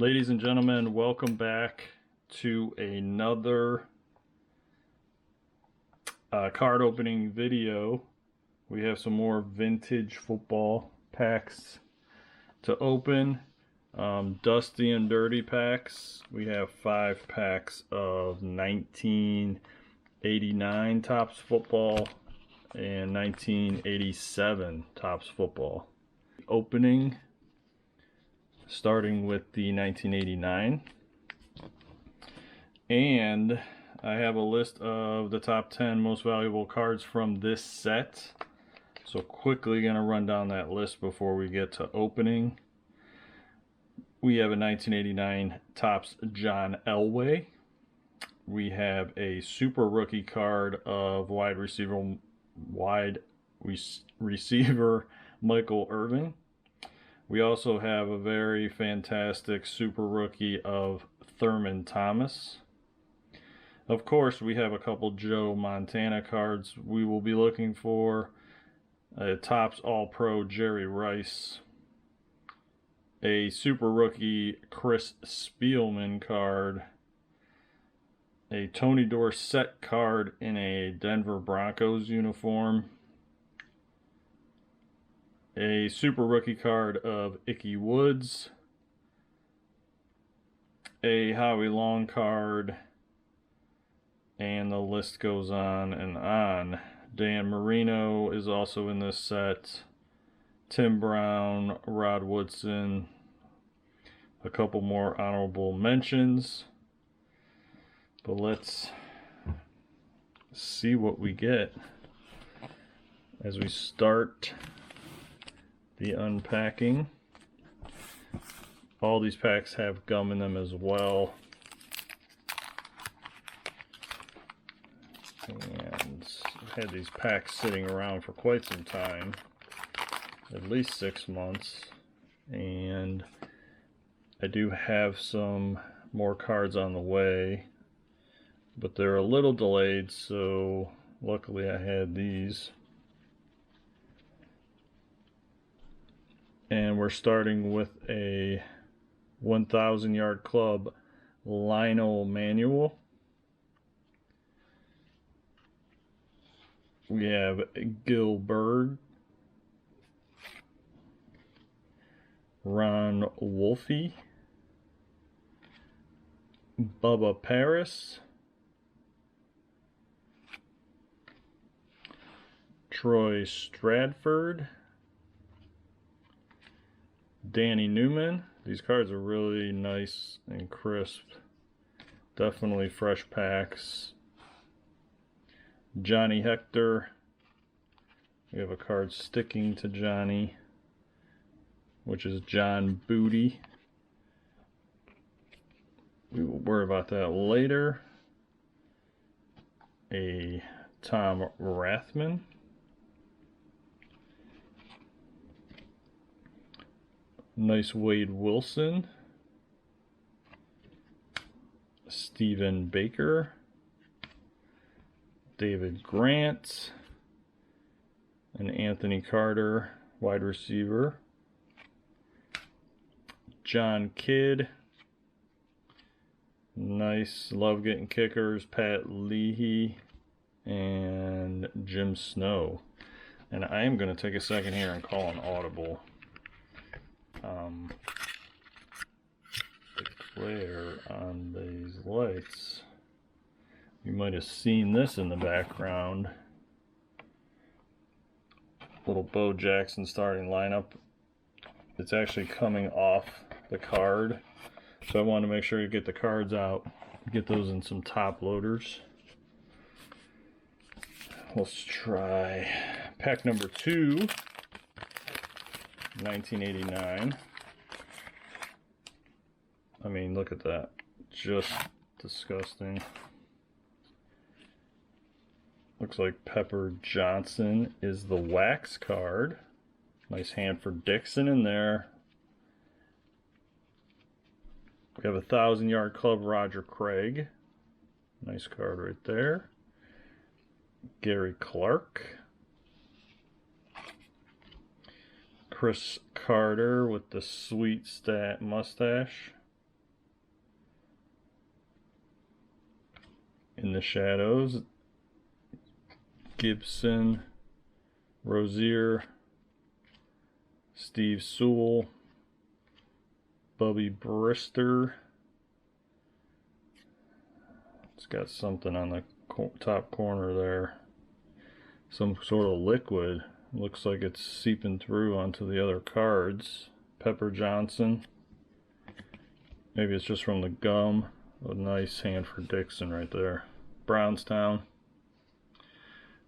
Ladies and gentlemen, welcome back to another card opening video. We have some more vintage football packs to open. Dusty and dirty packs. We have 5 packs of 1989 Topps football and 1987 Topps football. Opening, starting with the 1989, and I have a list of the top 10 most valuable cards from this set, so quickly gonna run down that list before we get to opening. We have a 1989 Topps John Elway. We have a super rookie card of wide receiver Michael Irvin. We also have a very fantastic super rookie of Thurman Thomas. Of course, we have a couple Joe Montana cards. We will be looking for a Topps All-Pro Jerry Rice, a super rookie Chris Spielman card, a Tony Dorsett card in a Denver Broncos uniform, a super rookie card of Ickey Woods, a Howie Long card, and the list goes on and on. Dan Marino is also in this set, Tim Brown, Rod Woodson, a couple more honorable mentions. But let's see what we get as we start the unpacking. All these packs have gum in them as well. And I've had these packs sitting around for quite some time, at least 6 months, and I do have some more cards on the way, but they're a little delayed, so luckily I had these. And we're starting with a 1,000 Yard Club Lionel Manuel. We have Gil Berg, Ron Wolfe, Bubba Paris, Troy Stradford, Danny Newman. These cards are really nice and crisp. Definitely fresh packs. Johnny Hector. We have a card sticking to Johnny, which is John Booty. We will worry about that later. A Tom Rathman. Nice Wade Wilson. Stephen Baker. David Grant. And Anthony Carter, wide receiver. John Kidd. Nice. Love getting kickers. Pat Leahy. And Jim Snow. And I am going to take a second here and call an audible. The glare on these lights. You might have seen this in the background. Little Bo Jackson starting lineup. It's actually coming off the card, so I want to make sure you get the cards out, get those in some top loaders. Let's try pack number 2, 1989. I mean, look at that. Just disgusting. Looks like Pepper Johnson is the wax card. Nice Hanford Dixon in there. We have a 1,000 Yard Club Roger Craig. Nice card right there. Gary Clark. Chris Carter with the sweet stat mustache. In the Shadows, Gibson, Rozier, Steve Sewell, Bubby Brister. It's got something on the top corner there. Some sort of liquid. Looks like it's seeping through onto the other cards. Pepper Johnson. Maybe it's just from the gum. A nice Hanford Dixon right there. Brownstown.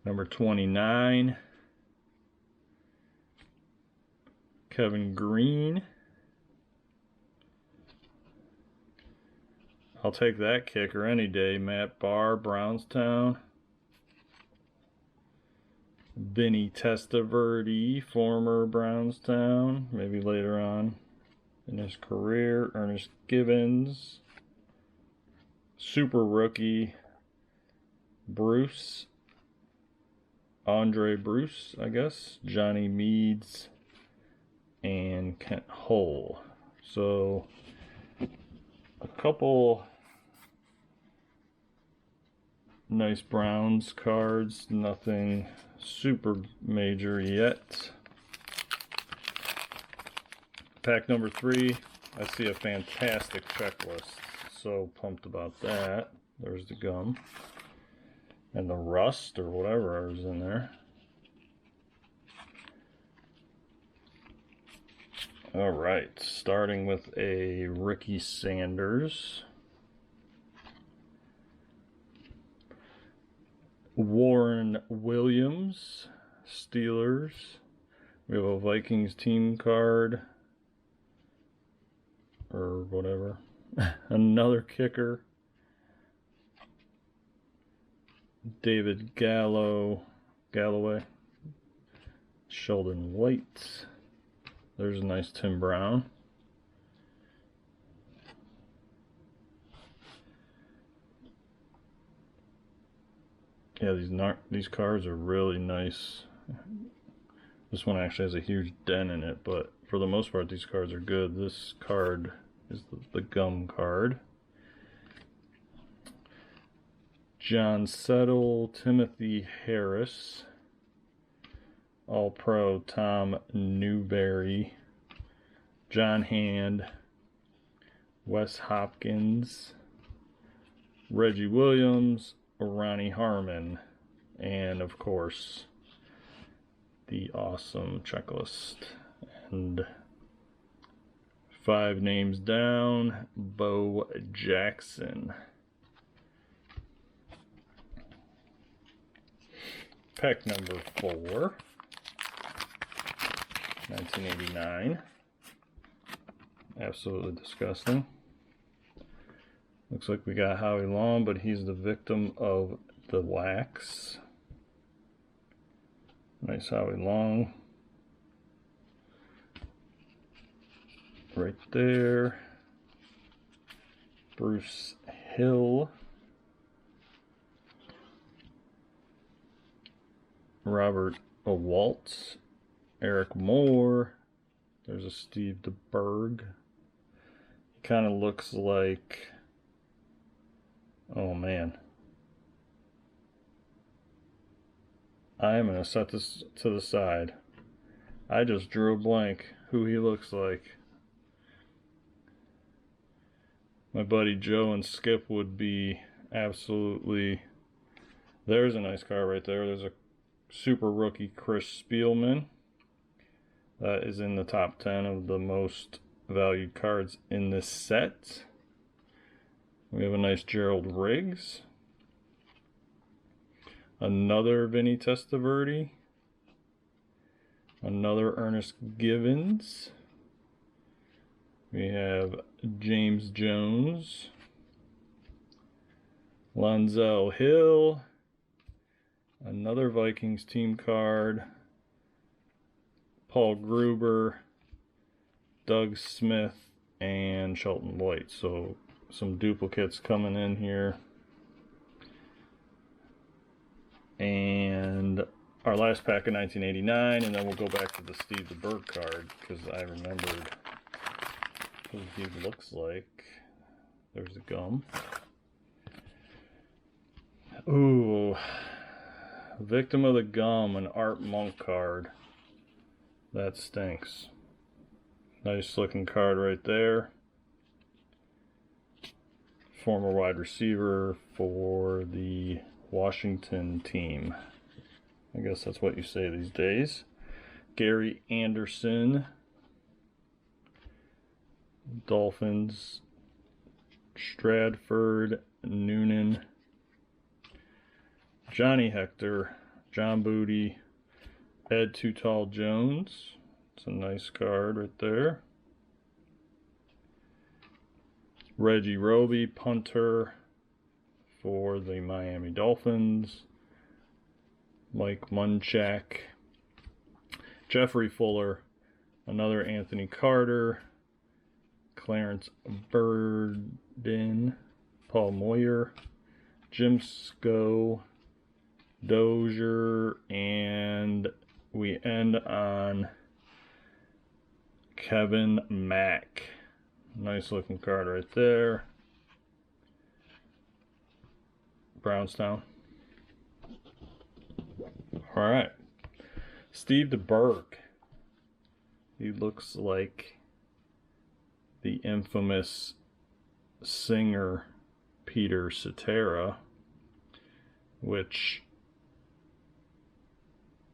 Number 29. Kevin Green. I'll take that kicker any day. Matt Barr, Brownstown. Vinny Testaverde, former Brownstown, maybe later on in his career. Ernest Givens. Super rookie, Bruce. Andre Bruce, I guess. Johnny Meads. And Kent Hull. So, a couple nice Browns cards, nothing super major yet. Pack number 3, I see a fantastic checklist. So pumped about that. There's the gum. And the rust or whatever is in there. Alright, starting with a Ricky Sanders. Warren Williams, Steelers. We have a Vikings team card. Or whatever. Another kicker. David Galloway. Sheldon White. There's a nice Tim Brown. Yeah, these cards are really nice. This one actually has a huge dent in it, but for the most part, these cards are good. This card is the gum card. John Settle, Timothy Harris, All-Pro Tom Newberry, John Hand, Wes Hopkins, Reggie Williams, Ronnie Harmon, and of course the awesome checklist. And 5 names down, Bo Jackson. Pack number 4, 1989. Absolutely disgusting. Looks like we got Howie Long, but he's the victim of the wax. Nice Howie Long. Right there. Bruce Hill. Robert Waltz. Eric Moore. There's a Steve DeBerg. He kind of looks like... Oh man. I am going to set this to the side. I just drew a blank who he looks like. My buddy Joe and Skip would be absolutely... There's a nice card right there. There's a super rookie Chris Spielman. That is in the top 10 of the most valued cards in this set. We have a nice Gerald Riggs. Another Vinny Testaverde. Another Ernest Givens. We have James Jones. Lonzel Hill. Another Vikings team card. Paul Gruber. Doug Smith. And Shelton White. So some duplicates coming in here. And our last pack of 1989, and then we'll go back to the Steve DeBerg card because I remembered who he looks like. There's the gum. Ooh, Victim of the Gum, an Art Monk card. That stinks. Nice looking card right there. Former wide receiver for the Washington team. I guess that's what you say these days. Gary Anderson, Dolphins. Stratford, Noonan, Johnny Hector, John Booty, Ed Too Tall Jones. It's a nice card right there. Reggie Roby, punter for the Miami Dolphins. Mike Munchak. Jeffrey Fuller, another Anthony Carter. Clarence Burden, Paul Moyer, Jim Sko, Dozier, and we end on Kevin Mack. Nice looking card right there. Brownstown. All right. Steve DeBerg. He looks like the infamous singer Peter Cetera, which,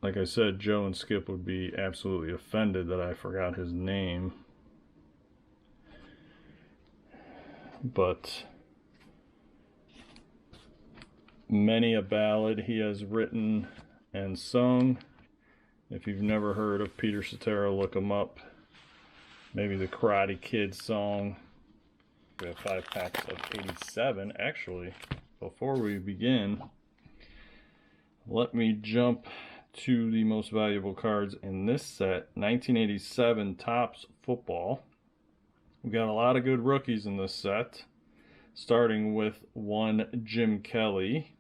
like I said, Joe and Skip would be absolutely offended that I forgot his name. But many a ballad he has written and sung. If you've never heard of Peter Cetera, look him up. Maybe the Karate Kid song. We have 5 packs of 87. Actually, before we begin, let me jump to the most valuable cards in this set. 1987 Topps Football. We got a lot of good rookies in this set, starting with one Jim Kelly.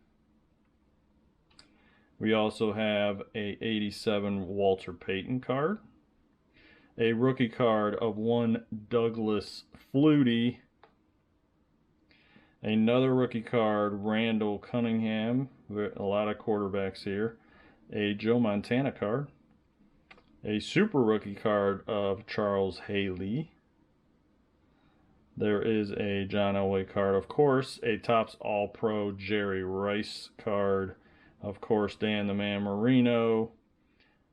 We also have a 87 Walter Payton card. A rookie card of one Douglas Flutie. Another rookie card, Randall Cunningham. A lot of quarterbacks here. A Joe Montana card. A super rookie card of Charles Haley. There is a John Elway card. Of course, a Topps All-Pro Jerry Rice card. Of course, Dan the Man Marino.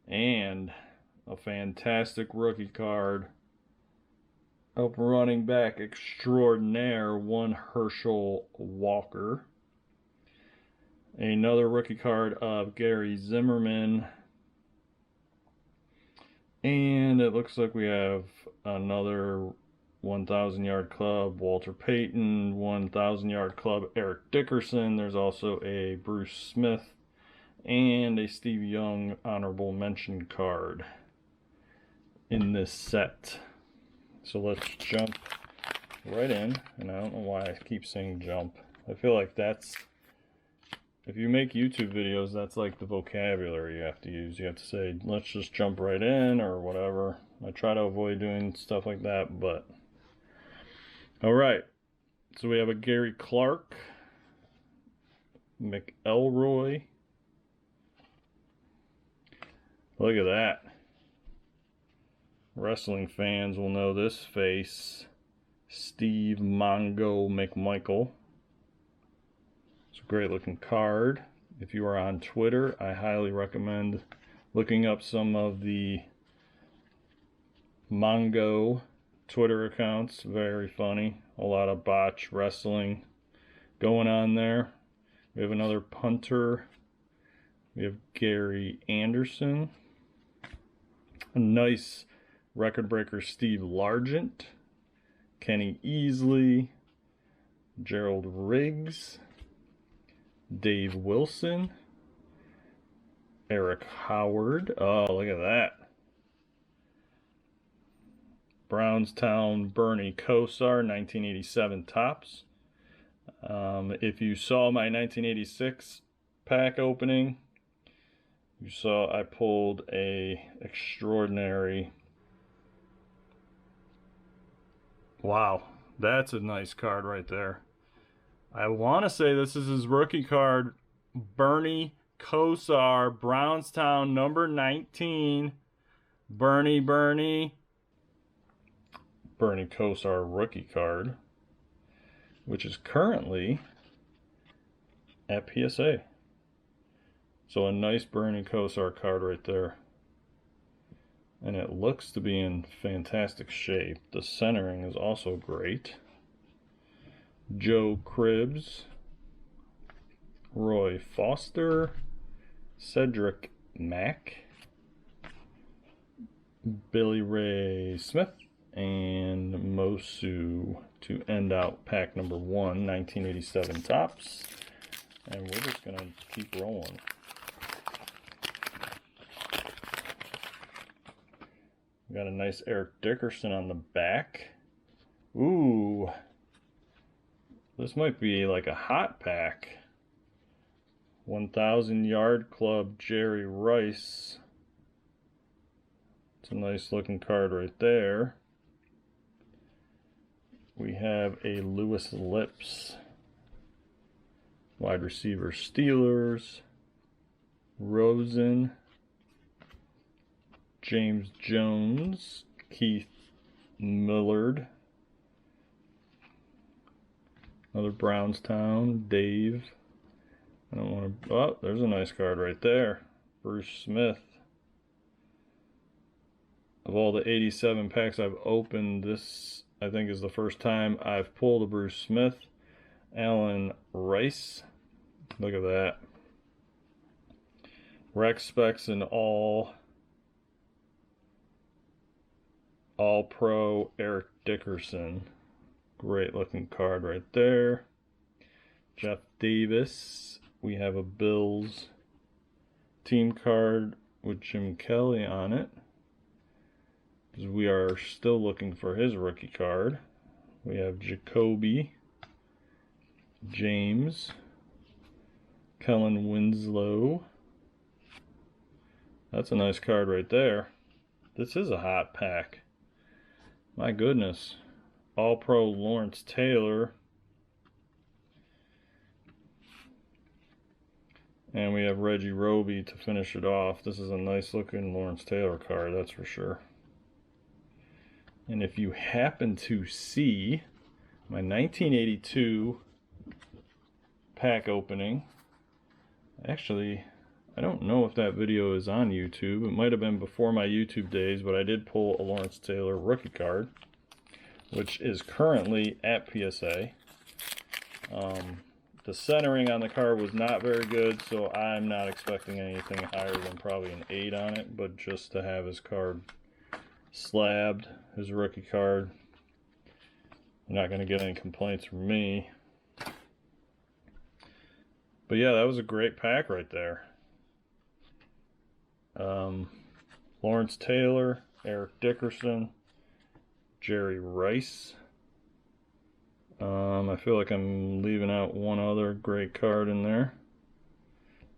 And a fantastic rookie card of running back extraordinaire, one Herschel Walker. Another rookie card of Gary Zimmerman. And it looks like we have another 1,000 Yard Club Walter Payton, 1,000 Yard Club Eric Dickerson. There's also a Bruce Smith and a Steve Young honorable mention card in this set. So let's jump right in. And I don't know why I keep saying jump. I feel like that's, if you make YouTube videos, that's like the vocabulary you have to use. You have to say, let's just jump right in or whatever. I try to avoid doing stuff like that, but all right. So we have a Gary Clark, McElroy. Look at that. Wrestling fans will know this face. Steve Mongo McMichael. It's a great looking card. If you are on Twitter, I highly recommend looking up some of the Mongo Twitter accounts. Very funny. A lot of botch wrestling going on there. We have another punter. We have Gary Anderson. A nice record breaker Steve Largent. Kenny Easley. Gerald Riggs. Dave Wilson. Eric Howard. Oh, look at that. Brownstown Bernie Kosar, 1987 Topps. If you saw my 1986 pack opening, you saw I pulled a extraordinary. Wow, that's a nice card right there. I want to say this is his rookie card Bernie Kosar, Brownstown, number 19. Bernie Kosar rookie card, which is currently at PSA. So a nice Bernie Kosar card right there. And it looks to be in fantastic shape. The centering is also great. Joe Cribbs, Roy Foster, Cedric Mack, Billy Ray Smith, and Mosu to end out pack number 1, 1987 Topps. And we're just going to keep rolling. We got a nice Eric Dickerson on the back. Ooh. This might be like a hot pack. 1,000 Yard Club Jerry Rice. It's a nice looking card right there. We have a Lewis Lips. Wide receiver Steelers. Rosen. James Jones. Keith Millard. Another Brownstown. Dave. I don't want to. Oh, there's a nice card right there. Bruce Smith. Of all the 87 packs I've opened, this I think is the first time I've pulled a Bruce Smith. Alan Rice. Look at that. Rec specs and all pro Eric Dickerson. Great looking card right there. Jeff Davis. We have a Bills team card with Jim Kelly on it. We are still looking for his rookie card. We have Jacoby, James, Kellen Winslow. That's a nice card right there. This is a hot pack. My goodness. All-Pro Lawrence Taylor. And we have Reggie Roby to finish it off. This is a nice looking Lawrence Taylor card, that's for sure. And if you happen to see my 1982 pack opening, actually, I don't know if that video is on YouTube. It might have been before my YouTube days, but I did pull a Lawrence Taylor rookie card, which is currently at PSA. The centering on the card was not very good, so I'm not expecting anything higher than probably an 8 on it, but just to have his card slabbed, his rookie card, I'm not going to get any complaints from me. But yeah, that was a great pack right there. Lawrence Taylor, Eric Dickerson, Jerry Rice. I feel like I'm leaving out one other great card in there.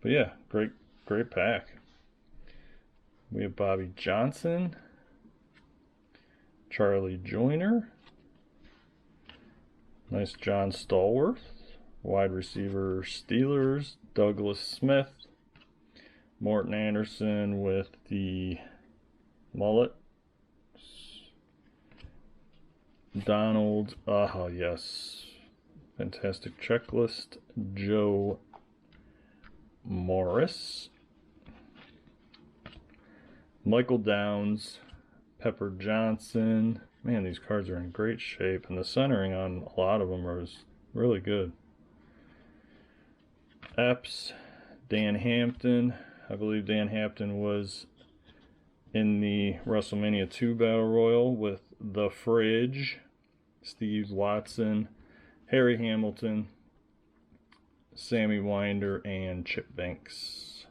But yeah, great pack. We have Bobby Johnson, Charlie Joyner, nice John Stallworth, wide receiver Steelers, Douglas Smith, Morton Anderson with the mullet, Donald, yes, fantastic checklist, Joe Morris, Michael Downs, Pepper Johnson. Man, these cards are in great shape, and the centering on a lot of them is really good. Epps, Dan Hampton. I believe Dan Hampton was in the WrestleMania 2 Battle Royal with The Fridge, Steve Watson, Harry Hamilton, Sammy Winder, and Chip Banks.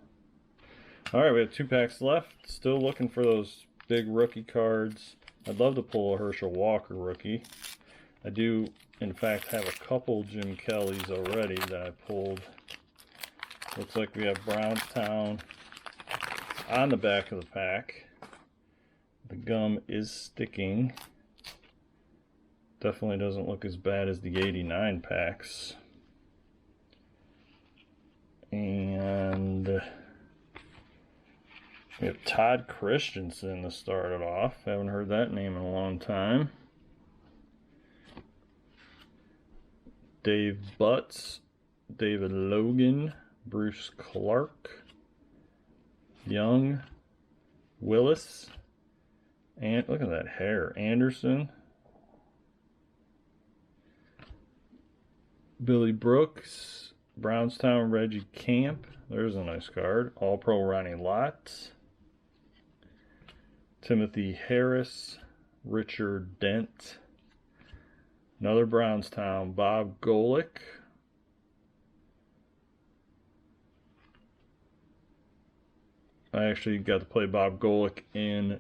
Alright, we have 2 packs left. Still looking for those big rookie cards. I'd love to pull a Herschel Walker rookie. I do, in fact, have a couple Jim Kellys already that I pulled. Looks like we have Brownstown on the back of the pack. The gum is sticking. Definitely doesn't look as bad as the 89 packs. And we have Todd Christensen to start it off. Haven't heard that name in a long time. Dave Butts, David Logan, Bruce Clark, Young, Willis, and look at that hair. Anderson, Billy Brooks, Brownstown Reggie Camp. There's a nice card. All-Pro Ronnie Lott, Timothy Harris, Richard Dent, another Brownstown, Bob Golick, I actually got to play Bob Golick in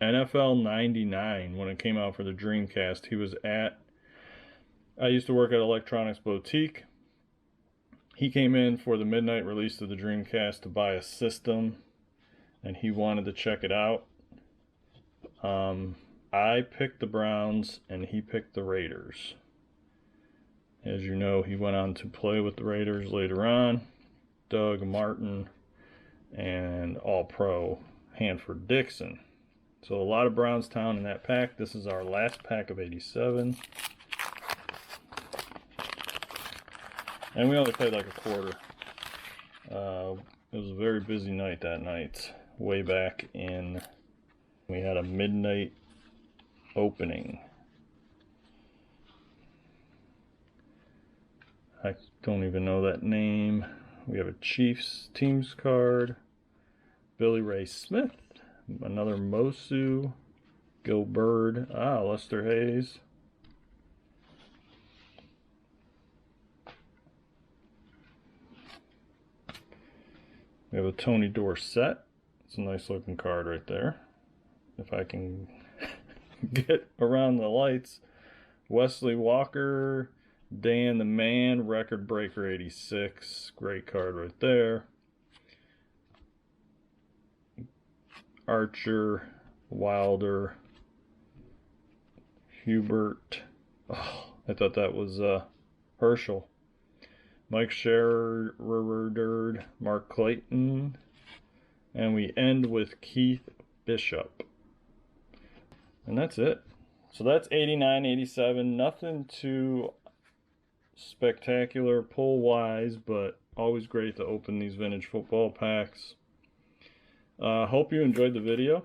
NFL 99 when it came out for the Dreamcast. I used to work at Electronics Boutique. He came in for the midnight release of the Dreamcast to buy a system, and he wanted to check it out. I picked the Browns, and he picked the Raiders. As you know, he went on to play with the Raiders later on. Doug Martin and All-Pro Hanford Dixon. So a lot of Brownstown in that pack. This is our last pack of 87. And we only played like a quarter. It was a very busy night that night. Way back in, we had a midnight opening. I don't even know that name. We have a Chiefs teams card. Billy Ray Smith. Another Mosu. Go Bird. Lester Hayes. We have a Tony Dorsett. It's a nice looking card right there. If I can get around the lights. Wesley Walker. Dan the Man. Record Breaker 86. Great card right there. Archer. Wilder. Hubert. Oh, I thought that was Herschel. Mike Sherrod, Mark Clayton, and we end with Keith Bishop. And that's it. So that's 89, 87. Nothing too spectacular pull-wise, but always great to open these vintage football packs. Hope you enjoyed the video.